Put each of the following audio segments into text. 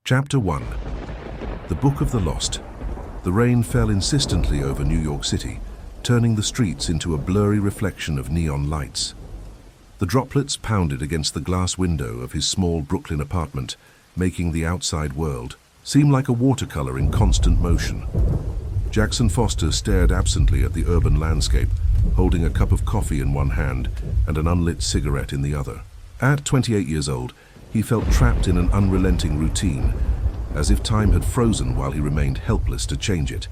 Chapter 1. The Book of the Lost. The rain fell insistently over New York City, turning the streets into a blurry reflection of neon lights. The droplets pounded against the glass window of his small Brooklyn apartment, making the outside world seem like a watercolor in constant motion. Jackson Foster stared absently at the urban landscape, holding a cup of coffee in one hand and an unlit cigarette in the other. At 28 years old, he felt trapped in an unrelenting routine, as if time had frozen while he remained helpless to change it.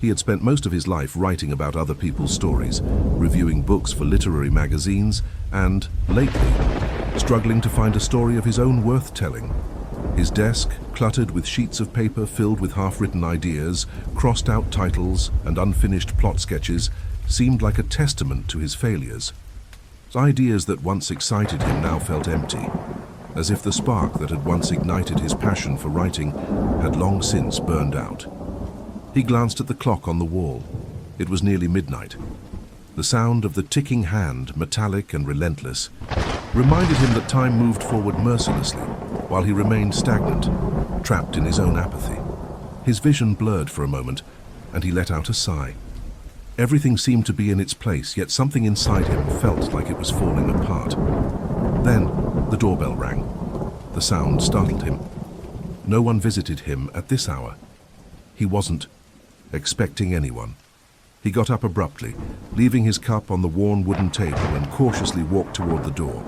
He had spent most of his life writing about other people's stories, reviewing books for literary magazines, and, lately, struggling to find a story of his own worth telling. His desk, cluttered with sheets of paper filled with half-written ideas, crossed-out titles, and unfinished plot sketches, seemed like a testament to his failures. Ideas that once excited him now felt empty, as if the spark that had once ignited his passion for writing had long since burned out. He glanced at the clock on the wall. It was nearly midnight. The sound of the ticking hand, metallic and relentless, reminded him that time moved forward mercilessly, while he remained stagnant, trapped in his own apathy. His vision blurred for a moment, and he let out a sigh. Everything seemed to be in its place, yet something inside him felt like it was falling apart. Then, the doorbell rang. The sound startled him. No one visited him at this hour. He wasn't expecting anyone. He got up abruptly, leaving his cup on the worn wooden table, and cautiously walked toward the door.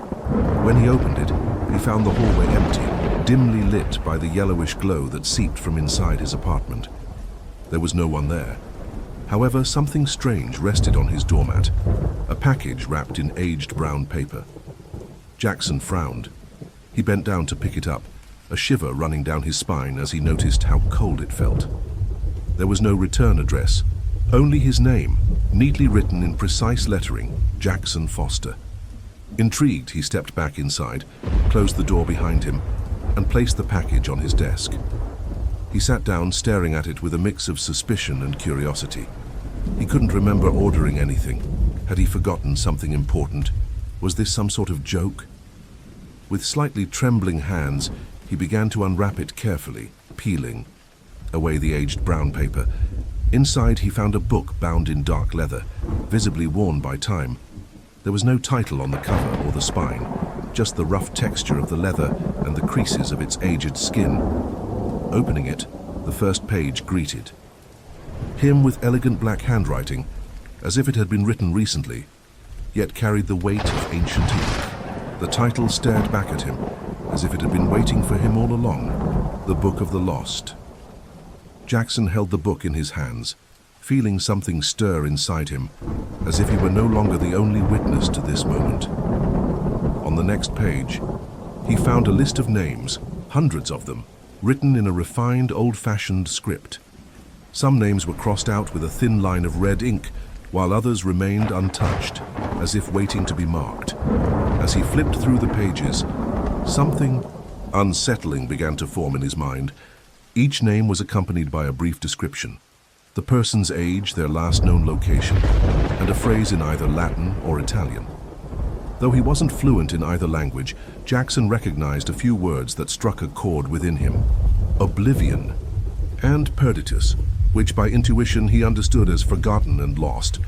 When he opened it, he found the hallway empty, dimly lit by the yellowish glow that seeped from inside his apartment. There was no one there. However, something strange rested on his doormat, a package wrapped in aged brown paper. Jackson frowned. He bent down to pick it up, a shiver running down his spine as he noticed how cold it felt. There was no return address, only his name, neatly written in precise lettering, Jackson Foster. Intrigued, he stepped back inside, closed the door behind him, and placed the package on his desk. He sat down, staring at it with a mix of suspicion and curiosity. He couldn't remember ordering anything. Had he forgotten something important? Was this some sort of joke? With slightly trembling hands, he began to unwrap it carefully, peeling away the aged brown paper. Inside, he found a book bound in dark leather, visibly worn by time. There was no title on the cover or the spine, just the rough texture of the leather and the creases of its aged skin. Opening it, the first page greeted him with elegant black handwriting, as if it had been written recently, yet carried the weight of ancient ink. The title stared back at him, as if it had been waiting for him all along, The Book of the Lost. Jackson held the book in his hands, feeling something stir inside him, as if he were no longer the only witness to this moment. On the next page, he found a list of names, hundreds of them, written in a refined, old-fashioned script. Some names were crossed out with a thin line of red ink, while others remained untouched, as if waiting to be marked. As he flipped through the pages, something unsettling began to form in his mind. Each name was accompanied by a brief description, the person's age, their last known location, and a phrase in either Latin or Italian. Though he wasn't fluent in either language, Jackson recognized a few words that struck a chord within him: oblivion and perditus, which by intuition he understood as forgotten and lost.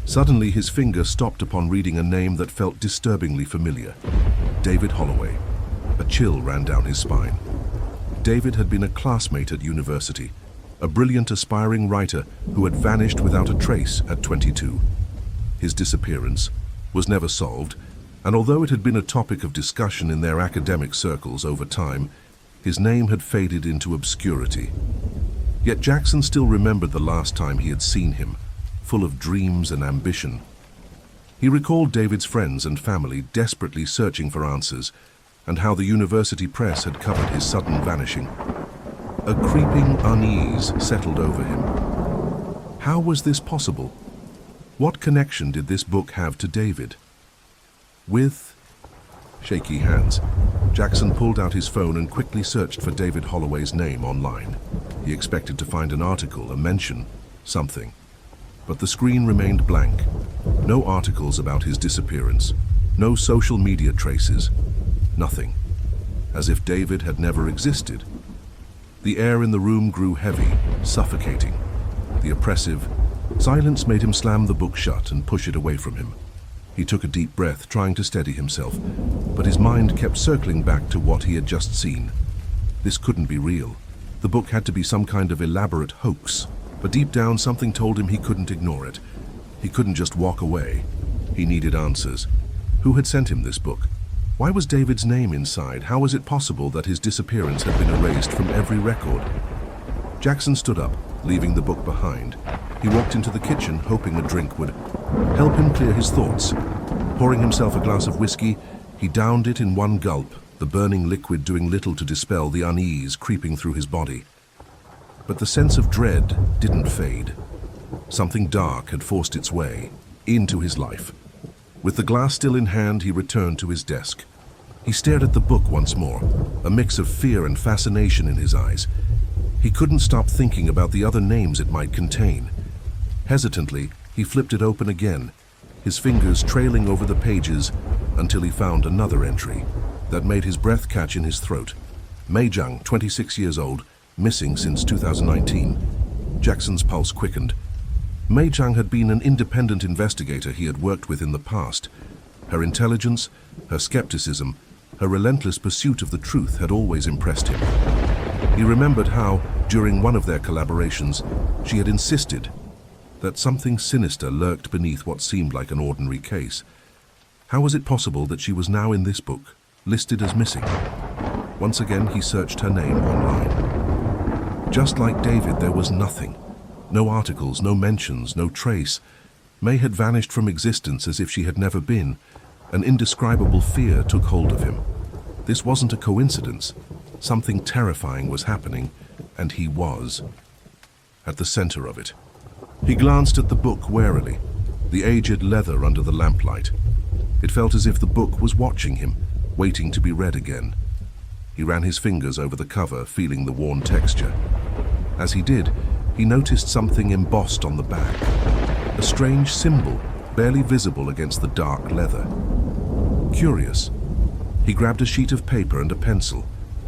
Suddenly his finger stopped upon reading a name that felt disturbingly familiar: David Holloway. A chill ran down his spine. David had been a classmate at university, a brilliant aspiring writer who had vanished without a trace at 22. His disappearance was never solved, and although it had been a topic of discussion in their academic circles over time, his name had faded into obscurity. Yet Jackson still remembered the last time he had seen him, full of dreams and ambition. He recalled David's friends and family desperately searching for answers, and how the university press had covered his sudden vanishing. A creeping unease settled over him. How was this possible? What connection did this book have to David? With shaky hands, Jackson pulled out his phone and quickly searched for David Holloway's name online. He expected to find an article, a mention, something. But the screen remained blank. No articles about his disappearance, no social media traces, nothing. As if David had never existed. The air in the room grew heavy, suffocating. The oppressive silence made him slam the book shut and push it away from him. He took a deep breath, trying to steady himself, but his mind kept circling back to what he had just seen. This couldn't be real. The book had to be some kind of elaborate hoax, but deep down something told him he couldn't ignore it. He couldn't just walk away. He needed answers. Who had sent him this book? Why was David's name inside? How was it possible that his disappearance had been erased from every record? Jackson stood up, leaving the book behind. He walked into the kitchen, hoping a drink would help him clear his thoughts. Pouring himself a glass of whiskey, he downed it in one gulp, the burning liquid doing little to dispel the unease creeping through his body. But the sense of dread didn't fade. Something dark had forced its way into his life. With the glass still in hand, he returned to his desk. He stared at the book once more, a mix of fear and fascination in his eyes. He couldn't stop thinking about the other names it might contain. Hesitantly, he flipped it open again, his fingers trailing over the pages until he found another entry that made his breath catch in his throat. Mei Zhang, 26 years old, missing since 2019. Jackson's pulse quickened. Mei Zhang had been an independent investigator he had worked with in the past. Her intelligence, her skepticism, her relentless pursuit of the truth had always impressed him. He remembered how, during one of their collaborations, she had insisted that something sinister lurked beneath what seemed like an ordinary case. How was it possible that she was now in this book, listed as missing? Once again, he searched her name online. Just like David, there was nothing. No articles, no mentions, no trace. May had vanished from existence as if she had never been. An indescribable fear took hold of him. This wasn't a coincidence. Something terrifying was happening, and he was at the center of it. He glanced at the book warily, the aged leather under the lamplight. It felt as if the book was watching him, waiting to be read again. He ran his fingers over the cover, feeling the worn texture. As he did, he noticed something embossed on the back, a strange symbol, barely visible against the dark leather. Curious. He grabbed a sheet of paper and a pencil,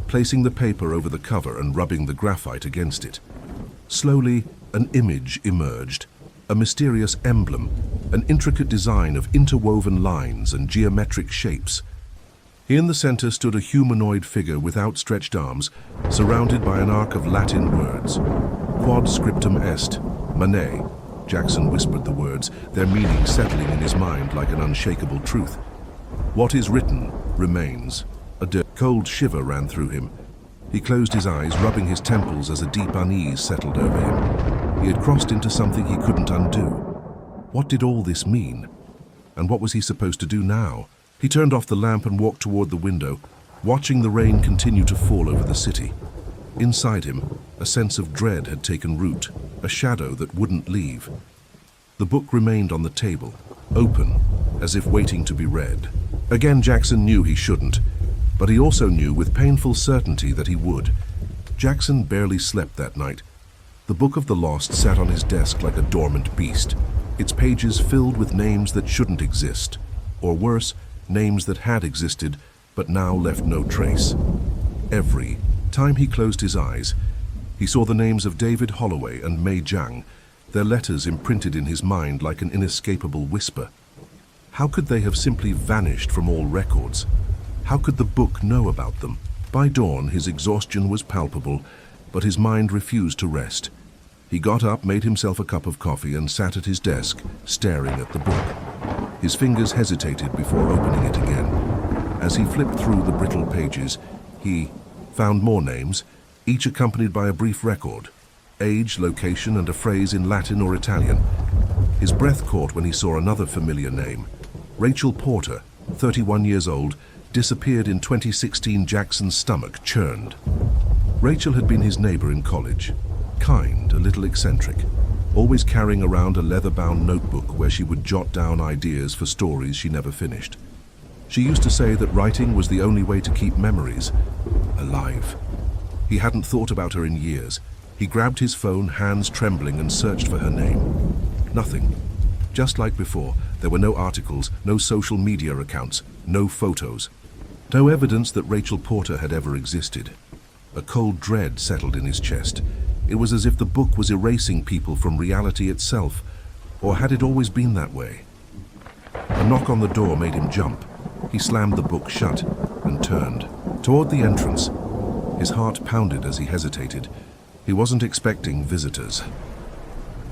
placing the paper over the cover and rubbing the graphite against it. Slowly, an image emerged, a mysterious emblem, an intricate design of interwoven lines and geometric shapes. In the center stood a humanoid figure with outstretched arms, surrounded by an arc of Latin words. Quod scriptum est, Manet. Jackson whispered the words, their meaning settling in his mind like an unshakable truth. What is written remains. A cold shiver ran through him. He closed his eyes, rubbing his temples as a deep unease settled over him. He had crossed into something he couldn't undo. What did all this mean? And what was he supposed to do now? He turned off the lamp and walked toward the window, watching the rain continue to fall over the city. Inside him, a sense of dread had taken root, a shadow that wouldn't leave. The book remained on the table, open, as if waiting to be read. Again, Jackson knew he shouldn't, but he also knew with painful certainty that he would. Jackson barely slept that night. The Book of the Lost sat on his desk like a dormant beast, its pages filled with names that shouldn't exist, or worse, names that had existed but now left no trace. Every time he closed his eyes, he saw the names of David Holloway and Mei Zhang, their letters imprinted in his mind like an inescapable whisper. How could they have simply vanished from all records? How could the book know about them? By dawn, his exhaustion was palpable, but his mind refused to rest. He got up, made himself a cup of coffee, and sat at his desk, staring at the book. His fingers hesitated before opening it again. As he flipped through the brittle pages, he found more names, each accompanied by a brief record, age, location, and a phrase in Latin or Italian. His breath caught when he saw another familiar name. Rachel Porter, 31 years old, disappeared in 2016. Jackson's stomach churned. Rachel had been his neighbor in college. Kind, a little eccentric, always carrying around a leather-bound notebook where she would jot down ideas for stories she never finished. She used to say that writing was the only way to keep memories alive. He hadn't thought about her in years. He grabbed his phone, hands trembling, and searched for her name. Nothing. Just like before, there were no articles, no social media accounts, no photos. No evidence that Rachel Porter had ever existed. A cold dread settled in his chest. It was as if the book was erasing people from reality itself. Or had it always been that way? A knock on the door made him jump. He slammed the book shut and turned toward the entrance. His heart pounded as he hesitated. He wasn't expecting visitors.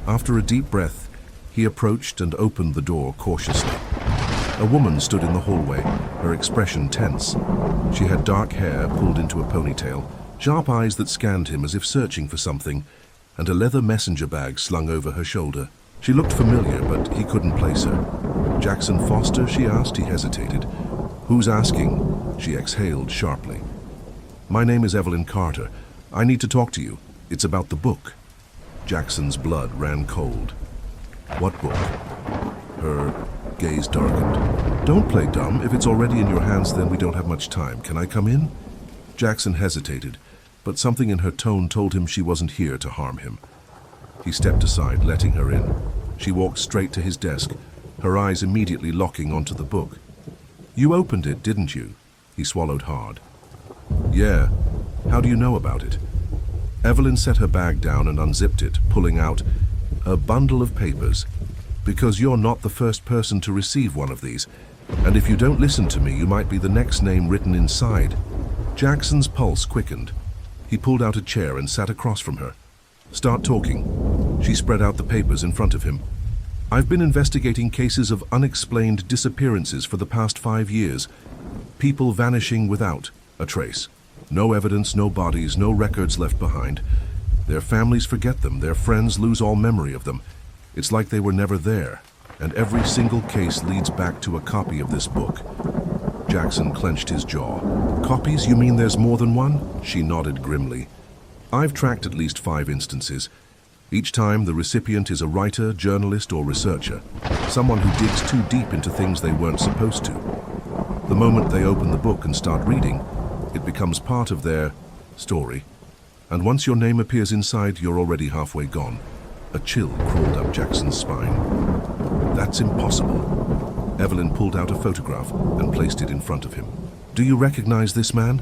After a deep breath, he approached and opened the door cautiously. A woman stood in the hallway, her expression tense. She had dark hair pulled into a ponytail, sharp eyes that scanned him as if searching for something, and a leather messenger bag slung over her shoulder. She looked familiar, but he couldn't place her. "Jackson Foster?" she asked. He hesitated. "Who's asking?" She exhaled sharply. "My name is Evelyn Carter. I need to talk to you. It's about the book." Jackson's blood ran cold. "What book?" Her gaze darkened. "Don't play dumb. If it's already in your hands, then we don't have much time. Can I come in?" Jackson hesitated, but something in her tone told him she wasn't here to harm him. He stepped aside, letting her in. She walked straight to his desk, her eyes immediately locking onto the book. "You opened it, didn't you?" He swallowed hard. "Yeah. How do you know about it?" Evelyn set her bag down and unzipped it, pulling out a bundle of papers. "Because you're not the first person to receive one of these, and if you don't listen to me, you might be the next name written inside." Jackson's pulse quickened. He pulled out a chair and sat across from her. "Start talking." She spread out the papers in front of him. "I've been investigating cases of unexplained disappearances for the past 5 years. People vanishing without a trace. No evidence, no bodies, no records left behind. Their families forget them, their friends lose all memory of them. It's like they were never there, and every single case leads back to a copy of this book." Jackson clenched his jaw. "Copies? You mean there's more than one?" She nodded grimly. "I've tracked at least 5 instances. Each time the recipient is a writer, journalist, or researcher, someone who digs too deep into things they weren't supposed to. The moment they open the book and start reading, it becomes part of their story. And once your name appears inside, you're already halfway gone." A chill crawled up Jackson's spine. "That's impossible." Evelyn pulled out a photograph and placed it in front of him. "Do you recognize this man?"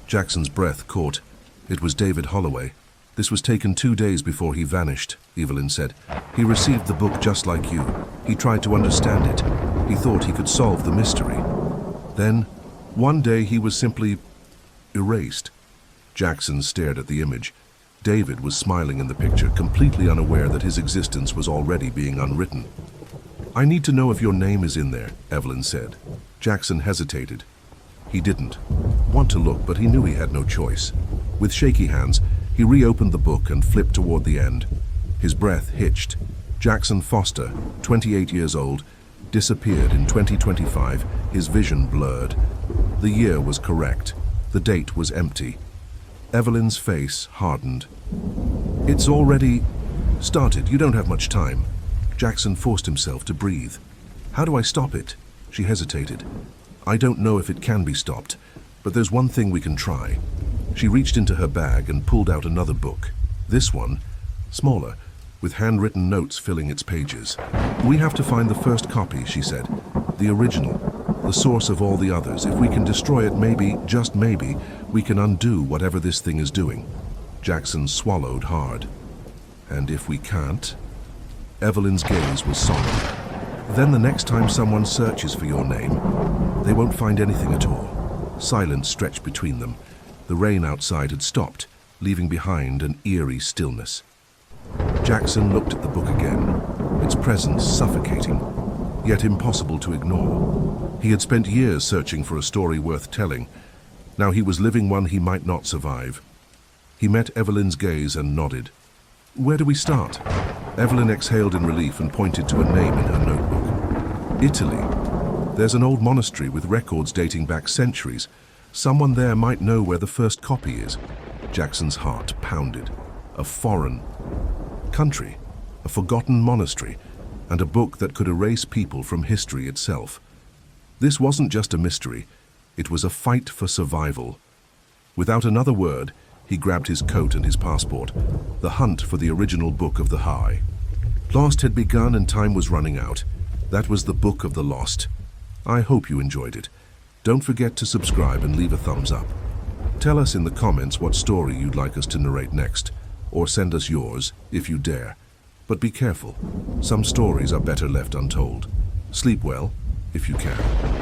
Jackson's breath caught. It was David Holloway. "This was taken 2 days before he vanished," Evelyn said. "He received the book just like you. He tried to understand it. He thought he could solve the mystery. Then, one day he was simply erased." Jackson stared at the image. David was smiling in the picture, completely unaware that his existence was already being unwritten. "I need to know if your name is in there," Evelyn said. Jackson hesitated. He didn't want to look, but he knew he had no choice. With shaky hands, he reopened the book and flipped toward the end. His breath hitched. Jackson Foster, 28 years old, disappeared in 2025, his vision blurred. The year was correct. The date was empty. Evelyn's face hardened. "It's already started. You don't have much time." Jackson forced himself to breathe. "How do I stop it?" She hesitated. "I don't know if it can be stopped, but there's one thing we can try." She reached into her bag and pulled out another book. This one, smaller, with handwritten notes filling its pages. "We have to find the first copy," she said. "The original, the source of all the others. If we can destroy it, maybe, just maybe, we can undo whatever this thing is doing." Jackson swallowed hard. "And if we can't?" Evelyn's gaze was solemn. "Then the next time someone searches for your name, they won't find anything at all." Silence stretched between them. The rain outside had stopped, leaving behind an eerie stillness. Jackson looked at the book again, its presence suffocating, yet impossible to ignore. He had spent years searching for a story worth telling. Now he was living one he might not survive. He met Evelyn's gaze and nodded. "Where do we start?" Evelyn exhaled in relief and pointed to a name in her notebook. "Italy. There's an old monastery with records dating back centuries. Someone there might know where the first copy is." Jackson's heart pounded. A foreign country, a forgotten monastery, and a book that could erase people from history itself. This wasn't just a mystery, it was a fight for survival. Without another word, he grabbed his coat and his passport. The hunt for the original Book of the High. Lost had begun and time was running out. That was the Book of the Lost. I hope you enjoyed it. Don't forget to subscribe and leave a thumbs up. Tell us in the comments what story you'd like us to narrate next, or send us yours if you dare. But be careful, some stories are better left untold. Sleep well, if you can.